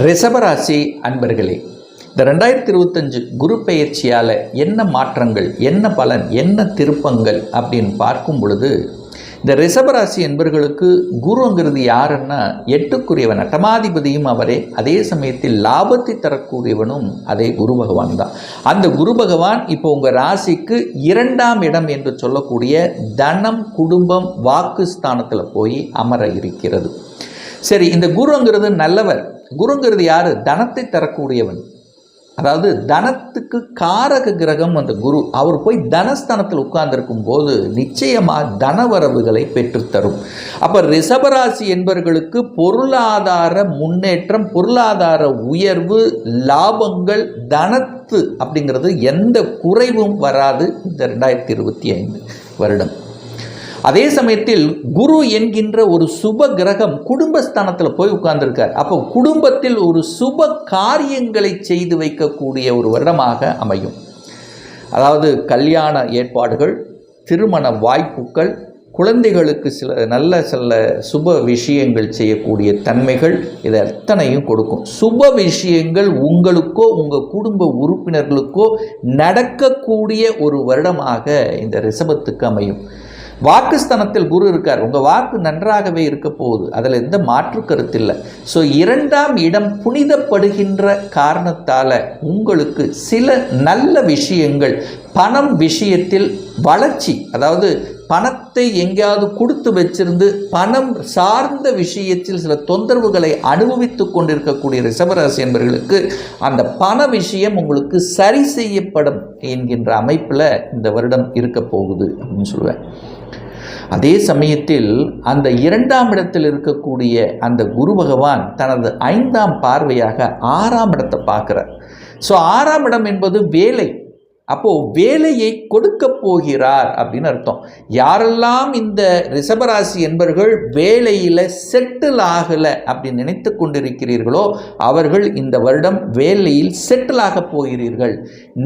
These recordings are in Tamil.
ரிஷபராசி அன்பர்களே, இந்த 2025 குரு பெயர்ச்சியால் என்ன மாற்றங்கள், என்ன பலன், என்ன திருப்பங்கள் அப்படின்னு பார்க்கும் பொழுது, இந்த ரிஷபராசி என்பர்களுக்கு குருங்கிறது யாருன்னா 8க்குரியவன், அட்டமாதிபதியும் அவரே, அதே சமயத்தில் லாபத்தை தரக்கூடியவனும் அதே குரு பகவான் தான். அந்த குரு பகவான் இப்போ உங்கள் ராசிக்கு 2ஆம் இடம் என்று சொல்லக்கூடிய தனம், குடும்பம், வாக்கு ஸ்தானத்தில் போய் அமர இருக்கிறது. சரி, இந்த குருங்கிறது நல்லவர். குருங்கிறது யாரு? தனத்தை தரக்கூடியவன். அதாவது தனத்துக்கு காரக கிரகம் அந்த குரு. அவர் போய் தனஸ்தானத்தில் உட்கார்ந்திருக்கும் போது நிச்சயமாக தனவரவுகளை பெற்றுத்தரும். அப்போ ரிஷபராசி என்பவர்களுக்கு பொருளாதார முன்னேற்றம், பொருளாதார உயர்வு, லாபங்கள், தனத்து அப்படிங்கிறது எந்த குறைவும் வராது இந்த 2025 வருடம். அதே சமயத்தில் குரு என்கின்ற ஒரு சுப கிரகம் குடும்பஸ்தானத்தில் போய் உட்கார்ந்துருக்கார். அப்போ குடும்பத்தில் ஒரு சுப காரியங்களை செய்து வைக்கக்கூடிய ஒரு வருடமாக அமையும். அதாவது கல்யாண ஏற்பாடுகள், திருமண வாய்ப்புகள், குழந்தைகளுக்கு சில சுப விஷயங்கள் செய்யக்கூடிய தன்மைகள், இதை அத்தனையும் கொடுக்கும். சுப விஷயங்கள் உங்களுக்கோ உங்கள் குடும்ப உறுப்பினர்களுக்கோ நடக்கக்கூடிய ஒரு வருடமாக இந்த ரிஷபத்துக்கு அமையும். வாக்குஸ்தானத்தில் குரு இருக்கார். உங்கள் வாக்கு நன்றாகவே இருக்க போகுது, அதில் எந்த மாற்று கருத்து இல்லை. ஸோ 2ஆம் இடம் புனிதப்படுகின்ற காரணத்தால் உங்களுக்கு சில நல்ல விஷயங்கள், பணம் விஷயத்தில் வளர்ச்சி, அதாவது பணத்தை எங்கேயாவது கொடுத்து வச்சிருந்து பணம் சார்ந்த விஷயத்தில் சில தொந்தரவுகளை அனுபவித்து கொண்டிருக்கக்கூடிய ரிஷபராசி என்பவர்களுக்கு அந்த பண விஷயம் உங்களுக்கு சரி செய்யப்படும் என்கின்ற அமைப்பில் இந்த வருடம் இருக்க போகுது அப்படின்னு சொல்லுவேன். அதே சமயத்தில் அந்த 2ஆம் இடத்தில் இருக்கக்கூடிய அந்த குரு பகவான் தனது 5ஆம் பார்வையாக 6ஆம் இடத்தை பார்க்குறார். ஸோ 6ஆம் இடம் என்பது வேலை. அப்போது வேலையை கொடுக்க போகிறார் அப்படின்னு அர்த்தம். யாரெல்லாம் இந்த ரிஷபராசி என்பவர்கள் வேலையில் செட்டில் ஆகலை அப்படின்னு நினைத்து கொண்டிருக்கிறீர்களோ அவர்கள் இந்த வருடம் வேலையில் செட்டில் ஆக போகிறீர்கள்.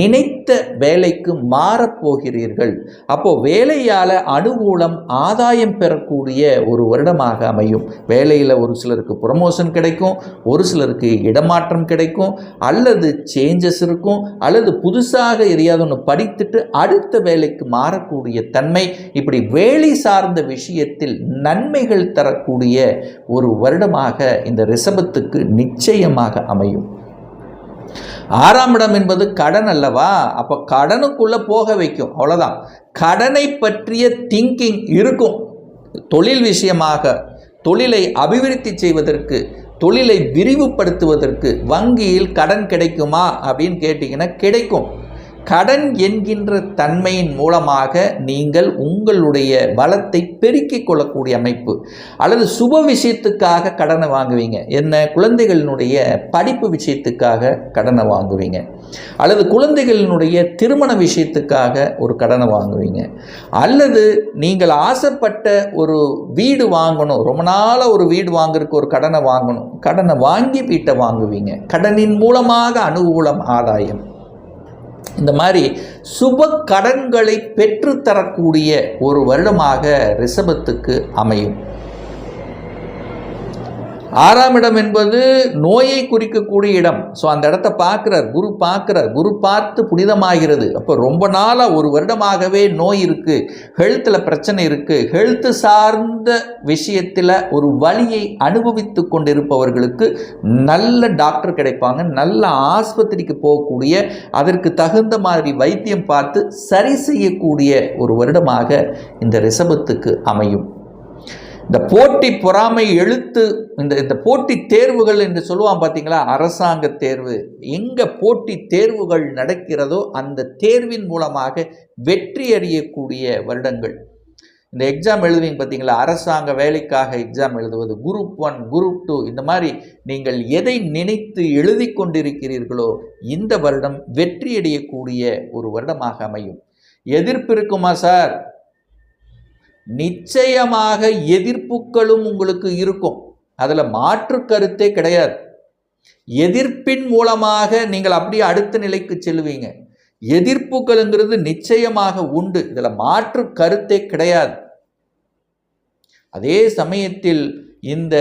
நினைத்த வேலைக்கு மாறப்போகிறீர்கள். அப்போது வேலையால் அனுகூலம், ஆதாயம் பெறக்கூடிய ஒரு வருடமாக அமையும். வேலையில் ஒரு சிலருக்கு ப்ரமோஷன் கிடைக்கும், ஒரு சிலருக்கு இடமாற்றம் கிடைக்கும், அல்லது சேஞ்சஸ் இருக்கும், அல்லது புதுசாக ஒன்று படித்துட்டு அடுத்த வேலைக்கு மாறக்கூடிய தன்மை, இப்படி வேலை சார்ந்த விஷயத்தில் நன்மைகள் தரக்கூடிய ஒரு வருடமாக இந்த ரிஷபத்துக்கு நிச்சயமாக அமையும். 6ஆம் இடம் என்பது கடன் அல்லவா? அப்போ கடனுக்குள்ள போக வைக்கும், அவ்வளோதான். கடனை பற்றிய திங்கிங் இருக்கும். தொழில் விஷயமாக, தொழிலை அபிவிருத்தி செய்வதற்கு, தொழிலை விரிவுபடுத்துவதற்கு வங்கியில் கடன் கிடைக்குமா அப்படின்னு கேட்டிங்கன்னா கிடைக்கும். கடன் என்கின்ற தன்மையின் மூலமாக நீங்கள் உங்களுடைய பலத்தை பெருக்கிக் கொள்ளக்கூடிய அமைப்பு, அல்லது சுப விஷயத்துக்காக கடனை வாங்குவீங்க. என்ன? குழந்தைகளினுடைய படிப்பு விஷயத்துக்காக கடனை வாங்குவீங்க, அல்லது குழந்தைகளினுடைய திருமண விஷயத்துக்காக ஒரு கடனை வாங்குவீங்க, அல்லது நீங்கள் ஆசைப்பட்ட ஒரு வீடு வாங்கணும், ரொம்ப நாளாக ஒரு வீடு வாங்குறதுக்கு ஒரு கடனை வாங்கணும், கடனை வாங்கி வீட்டை வாங்குவீங்க. கடனின் மூலமாக அனுகூலம், ஆதாயம். இந்த மாதிரி சுப கடன்களை பெற்றுத்தரக்கூடிய ஒரு வருடமாக ரிஷபத்துக்கு அமையும். 6ஆம் இடம் என்பது நோயை குறிக்கக்கூடிய இடம். ஸோ அந்த இடத்த பார்க்குறார் குரு, குரு பார்த்து புனிதமாகிறது. அப்போ ரொம்ப நாளாக ஒரு வருடமாகவே நோய் இருக்குது, ஹெல்த்தில் பிரச்சனை இருக்குது, ஹெல்த்து சார்ந்த விஷயத்தில் ஒரு வலியை அனுபவித்து கொண்டிருப்பவர்களுக்கு நல்ல டாக்டர் கிடைப்பாங்க, நல்ல ஆஸ்பத்திரிக்கு போகக்கூடிய, அதற்கு தகுந்த மாதிரி வைத்தியம் பார்த்து சரி செய்யக்கூடிய ஒரு வருடமாக இந்த ரிஷபத்துக்கு அமையும். இந்த போட்டி, பொறாமை, எழுத்து, இந்த போட்டி தேர்வுகள் என்று சொல்லுவான் பார்த்தீங்களா, அரசாங்க தேர்வு. எங்கே போட்டி தேர்வுகள் நடக்கிறதோ அந்த தேர்வின் மூலமாக வெற்றி அடையக்கூடிய வருடங்கள். இந்த எக்ஸாம் எழுதுவீங்க பார்த்தீங்களா, அரசாங்க வேலைக்காக எக்ஸாம் எழுதுவது, குரூப் 1, குரூப் 2, இந்த மாதிரி நீங்கள் எதை நினைத்து எழுதி கொண்டிருக்கிறீர்களோ இந்த வருடம் வெற்றி அடையக்கூடிய ஒரு வருடமாக அமையும். எதிர்ப்பு இருக்குமா சார்? நிச்சயமாக எதிர்ப்புகளும் உங்களுக்கு இருக்கும், அதில் மாற்று கருத்தே கிடையாது. எதிர்ப்பின் மூலமாக நீங்கள் அப்படியே அடுத்த நிலைக்கு செல்வீங்க. எதிர்ப்புகளுங்கிறது நிச்சயமாக உண்டு, இதில் மாற்று கருத்தே கிடையாது. அதே சமயத்தில் இந்த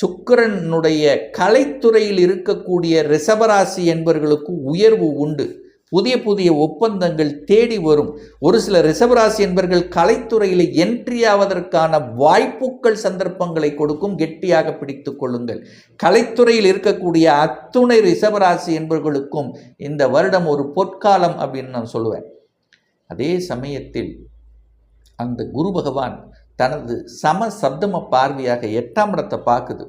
சுக்கிரனுடைய கலைத்துறையில் இருக்கக்கூடிய ரிஷபராசி என்பவர்களுக்கு உயர்வு உண்டு. புதிய புதிய ஒப்பந்தங்கள் தேடி வரும். ஒரு சில ரிஷபராசி என்பவர்கள் கலைத்துறையில் என்ட்ரி ஆவதற்கான வாய்ப்புகள் சந்தர்ப்பங்களை கொடுக்கும். கெட்டியாக பிடித்து கொள்ளுங்கள். கலைத்துறையில் இருக்கக்கூடிய அத்துணை ரிஷபராசி என்பவர்களுக்கும் இந்த வருடம் ஒரு பொற்காலம் அப்படின்னு நான் சொல்லுவேன். அதே சமயத்தில் அந்த குரு பகவான் தனது சப்தம பார்வையாக 8ஆம் இடத்தை பார்க்குது.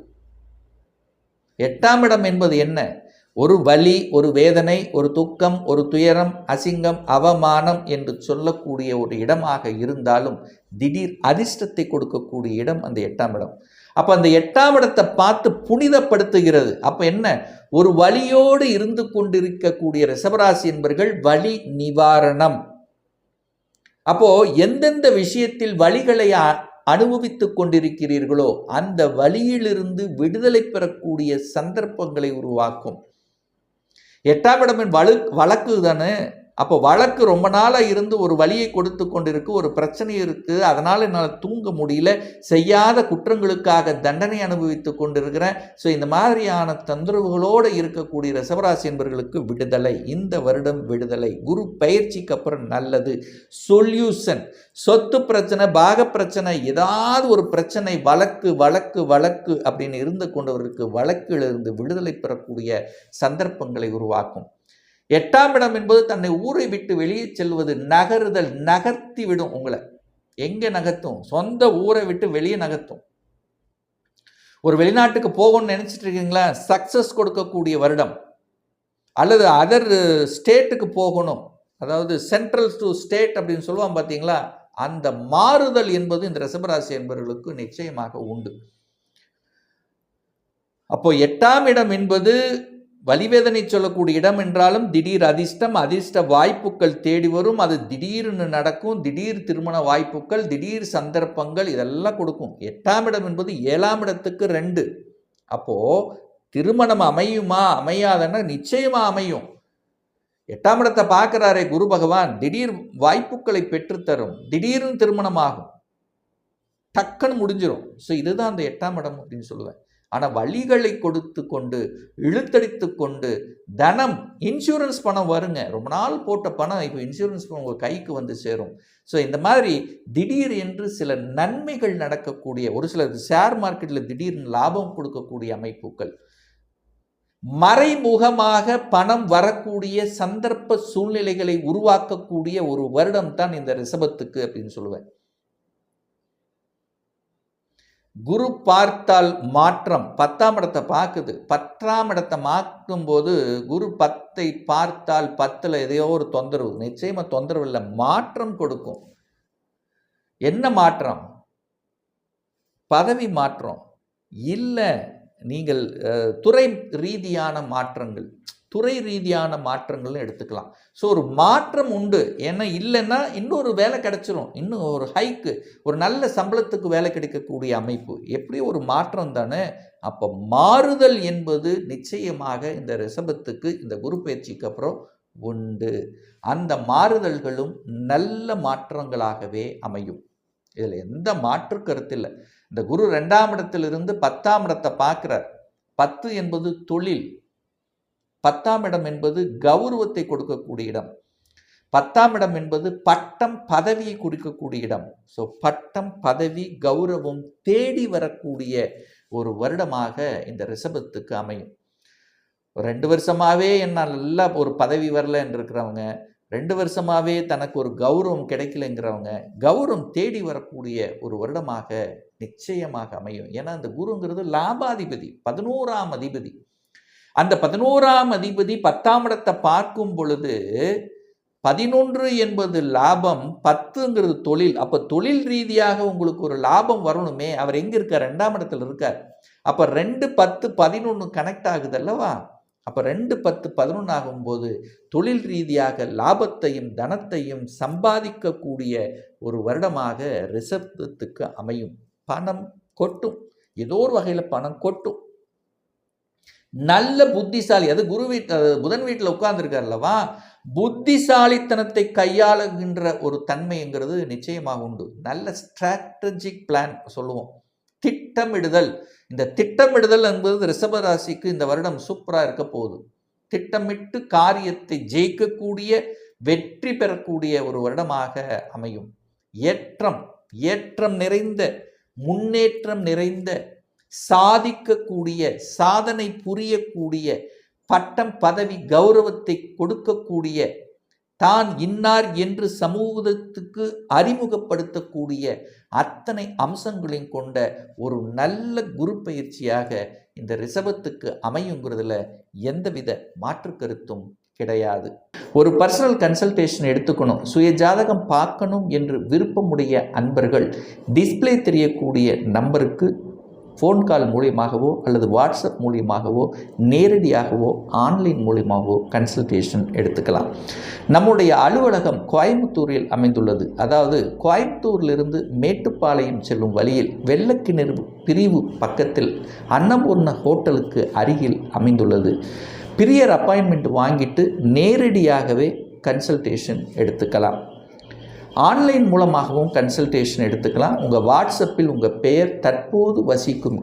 8ஆம் இடம் என்பது என்ன? ஒரு வலி, ஒரு வேதனை, ஒரு துக்கம், ஒரு துயரம், அசிங்கம், அவமானம் என்று சொல்லக்கூடிய ஒரு இடமாக இருந்தாலும் திடீர் அதிர்ஷ்டத்தை கொடுக்கக்கூடிய இடம் அந்த 8ஆம் இடம். அப்போ அந்த 8ஆம் இடத்தை பார்த்து புனிதப்படுத்துகிறது. அப்போ என்ன? ஒரு வலியோடு இருந்து கொண்டிருக்கக்கூடிய ரிஷபராசி என்பவர்கள் வலி நிவாரணம். அப்போ எந்தெந்த விஷயத்தில் வலிகளை அனுபவித்துக் கொண்டிருக்கிறீர்களோ அந்த வலியிலிருந்து விடுதலை பெறக்கூடிய சந்தர்ப்பங்களை உருவாக்கும். 8ஆம் இடம் வழக்கு தானே. அப்போ வழக்கு ரொம்ப நாளாக இருந்து ஒரு வலியை கொடுத்து கொண்டிருக்கு, ஒரு பிரச்சனை இருக்குது, அதனால் என்னால் தூங்க முடியல, செய்யாத குற்றங்களுக்காக தண்டனை அனுபவித்து கொண்டிருக்கிறேன். ஸோ இந்த மாதிரியான தொந்தரவுகளோடு இருக்கக்கூடிய ரிஷபராசி என்பவர்களுக்கு விடுதலை, இந்த வருடம் விடுதலை. குரு பயிற்சிக்கு அப்புறம் நல்லது. சொல்யூஷன், சொத்து பிரச்சனை, பாக பிரச்சனை, ஏதாவது ஒரு பிரச்சனை, வழக்கு வழக்கு வழக்கு அப்படின்னு இருந்து கொண்டவர்களுக்கு வழக்கிலிருந்து விடுதலை பெறக்கூடிய சந்தர்ப்பங்களை உருவாக்கும். 8ஆம் இடம் என்பது தன்னை ஊரை விட்டு வெளியே செல்வது, நகருதல், நகர்த்தி விடும். உங்களை எங்கே நகர்த்தும்? சொந்த ஊரை விட்டு வெளியே நகர்த்தும். ஒரு வெளிநாட்டுக்கு போகணும்னு நினைச்சிட்டு இருக்கீங்களா? சக்சஸ் கொடுக்கக்கூடிய வருடம். அல்லது அதர் ஸ்டேட்டுக்கு போகணும், அதாவது சென்ட்ரல் டு ஸ்டேட் அப்படின்னு சொல்லுவாங்க பார்த்தீங்களா? அந்த மாறுதல் என்பது இந்த ரிஷபராசி என்பவர்களுக்கு நிச்சயமாக உண்டு. அப்போ 8ஆம் இடம் என்பது வலிவேதனை சொல்லக்கூடிய இடம் என்றாலும் திடீர் அதிர்ஷ்டம், அதிர்ஷ்ட வாய்ப்புகள் தேடி வரும். அது திடீர்னு நடக்கும். திடீர் திருமண வாய்ப்புகள், திடீர் சந்தர்ப்பங்கள் இதெல்லாம் கொடுக்கும். 8ஆம் இடம் என்பது 7ஆம் இடத்துக்கு 2. அப்போ திருமணம் அமையுமா அமையாதன்னா நிச்சயமா அமையும். 8ஆம் இடத்தை பார்க்கிறாரே குரு பகவான், திடீர் வாய்ப்புகளை பெற்றுத்தரும். திடீர்னு திருமணம் ஆகும், டக்குன்னு முடிஞ்சிடும். ஸோ இதுதான் அந்த 8ஆம் இடம் அப்படின்னு சொல்லுவேன். ஆனால் வழிகளை கொடுத்து கொண்டு இழுத்தடித்து கொண்டு தனம், இன்சூரன்ஸ் பணம் வருங்க. ரொம்ப நாள் போட்ட பணம் இப்போ இன்சூரன்ஸ் பணம் உங்கள் கைக்கு வந்து சேரும். ஸோ இந்த மாதிரி திடீர் என்று சில நன்மைகள் நடக்கக்கூடிய, ஒரு சில ஷேர் மார்க்கெட்டில் திடீர்னு லாபம் கொடுக்கக்கூடிய அமைப்புகள், மறைமுகமாக பணம் வரக்கூடிய சந்தர்ப்ப சூழ்நிலைகளை உருவாக்கக்கூடிய ஒரு வருடம் தான் இந்த ரிஷபத்துக்கு அப்படின்னு சொல்லுவேன். குரு பார்த்தால் மாற்றம். 10ஆம் இடத்தை பார்க்குது. 10ஆம் இடத்தை மாற்றும் போது குரு 10ஐ பார்த்தால் 10ல் எதையோ ஒரு தொந்தரவு, நிச்சயமா தொந்தரவு இல்லை, மாற்றம் கொடுக்கும். என்ன மாற்றம்? பதவி மாற்றம் இல்லை, நீங்கள் துறை ரீதியான மாற்றங்கள், துறை ரீதியான மாற்றங்கள்னு எடுத்துக்கலாம். ஸோ ஒரு மாற்றம் உண்டு. ஏன்னா இல்லைன்னா இன்னொரு வேலை கிடைச்சிரும், இன்னும் ஒரு ஹைக்கு, ஒரு நல்ல சம்பளத்துக்கு வேலை கிடைக்கக்கூடிய அமைப்பு, எப்படியும் ஒரு மாற்றம் தானே. அப்போ மாறுதல் என்பது நிச்சயமாக இந்த ரிஷபத்துக்கு இந்த குரு பயிற்சிக்கு அப்புறம் உண்டு. அந்த மாறுதல்களும் நல்ல மாற்றங்களாகவே அமையும். இதில் எந்த மாற்று கருத்து இல்லை. இந்த குரு 2ஆம் இடத்திலிருந்து 10ஆம் இடத்தை பார்க்கிறார். 10 என்பது தொழில், 10ஆம் இடம் என்பது கௌரவத்தை கொடுக்கக்கூடிய இடம், 10ஆம் இடம் என்பது பட்டம் பதவியை குறிக்கக்கூடிய இடம். ஸோ பட்டம் பதவி கௌரவம் தேடி வரக்கூடிய ஒரு வருடமாக இந்த ரிஷபத்துக்கு அமையும். 2 வருஷமாகவே என்னால் நல்லா ஒரு பதவி வரல என்று இருக்கிறவங்க, 2 வருஷமாகவே தனக்கு ஒரு கௌரவம் கிடைக்கலைங்கிறவங்க, கௌரவம் தேடி வரக்கூடிய ஒரு வருடமாக நிச்சயமாக அமையும். ஏன்னா அந்த குருங்கிறது லாபாதிபதி, 11ஆம் அதிபதி. அந்த 11ஆம் அதிபதி 10ஆம் இடத்தை பார்க்கும் பொழுது 11 என்பது லாபம், 10ங்கிறது தொழில். அப்போ தொழில் ரீதியாக உங்களுக்கு ஒரு லாபம் வரணுமே. அவர் எங்கே இருக்கார்? 2ஆம் இடத்துல இருக்கார். அப்போ 2, 10, 11 கனெக்ட் ஆகுது அல்லவா? அப்போ 2, 10, 11 ஆகும்போது தொழில் ரீதியாக லாபத்தையும் தனத்தையும் சம்பாதிக்கக்கூடிய ஒரு வருடமாக ரிஷபத்துக்கு அமையும். பணம் கொட்டும், ஏதோ ஒரு வகையில் பணம் கொட்டும். நல்ல புத்திசாலி, அது குரு புதன் வீட்டில் உட்கார்ந்துருக்கார் அல்லவா? புத்திசாலித்தனத்தை கையாளுகின்ற ஒரு தன்மைங்கிறது நிச்சயமாக உண்டு. நல்ல ஸ்ட்ராட்டஜிக் பிளான் சொல்லுவோம், திட்ட திட்டமிடுதல். இந்த திட்டமிடுதல் என்பது ரிஷபராசிக்கு இந்த வருடம் சூப்பராக இருக்க போகுது. திட்டமிட்டு காரியத்தை ஜெயிக்கக்கூடிய, வெற்றி பெறக்கூடிய ஒரு வருடமாக அமையும். ஏற்றம் நிறைந்த, முன்னேற்றம் நிறைந்த, சாதிக்கக்கூடிய, சாதனை புரியக்கூடிய, பட்டம் பதவி கௌரவத்தை கொடுக்கக்கூடிய, தான் இன்னார் என்று சமூகத்துக்கு அறிமுகப்படுத்தக்கூடிய அத்தனை அம்சங்களையும் கொண்ட ஒரு நல்ல குரு பயிற்சியாக இந்த ரிஷபத்துக்கு அமையுங்கிறதுல எந்தவித மாற்று கருத்தும் கிடையாது. ஒரு பர்சனல் கன்சல்டேஷன் எடுத்துக்கணும், சுய ஜாதகம் பார்க்கணும் என்று விருப்பமுடைய அன்பர்கள் டிஸ்பிளே தெரியக்கூடிய நம்பருக்கு ஃபோன் கால் மூலியமாகவோ அல்லது வாட்ஸ்அப் மூலியமாகவோ நேரடியாகவோ ஆன்லைன் மூலியமாகவோ கன்சல்டேஷன் எடுத்துக்கலாம். நம்முடைய அலுவலகம் கோயம்புத்தூரில் அமைந்துள்ளது. அதாவது கோயம்புத்தூரிலிருந்து மேட்டுப்பாளையம் செல்லும் வழியில் வெள்ளக்கிணறு பிரிவு பக்கத்தில் அன்னபூர்ண ஹோட்டலுக்கு அருகில் அமைந்துள்ளது. பிரியர் அப்பாயின்மெண்ட் வாங்கிட்டு நேரடியாகவே கன்சல்டேஷன் எடுத்துக்கலாம். ஆன்லைன் மூலமாகவும் கன்சல்டேஷன் எடுத்துக்கலாம். உங்கள் வாட்ஸ்அப்பில் உங்கள் பெயர், தற்போது வசிக்கும்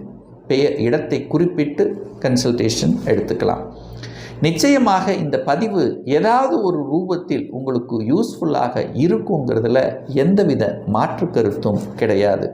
இடத்தை குறிப்பிட்டு கன்சல்டேஷன் எடுத்துக்கலாம். நிச்சயமாக இந்த பதிவு ஏதாவது ஒரு ரூபத்தில் உங்களுக்கு யூஸ்ஃபுல்லாக இருக்குங்கிறதுல எந்தவித மாற்று கருத்தும் கிடையாது.